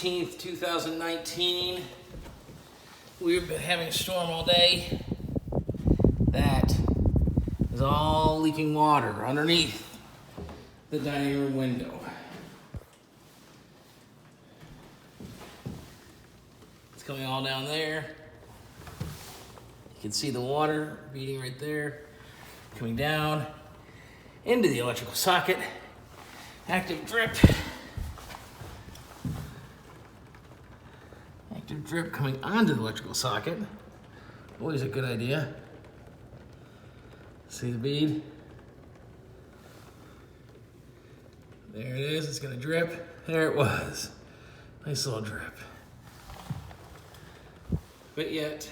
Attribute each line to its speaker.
Speaker 1: 15th, 2019. We've been having a storm all day. That is all leaking water underneath the dining room window. It's coming all down there. You can see the water beating right there, coming down into the electrical socket. Active drip. Active drip coming onto the electrical socket. Always a good idea. See the bead? There it is, it's gonna drip. There it was. Nice little drip. But yet,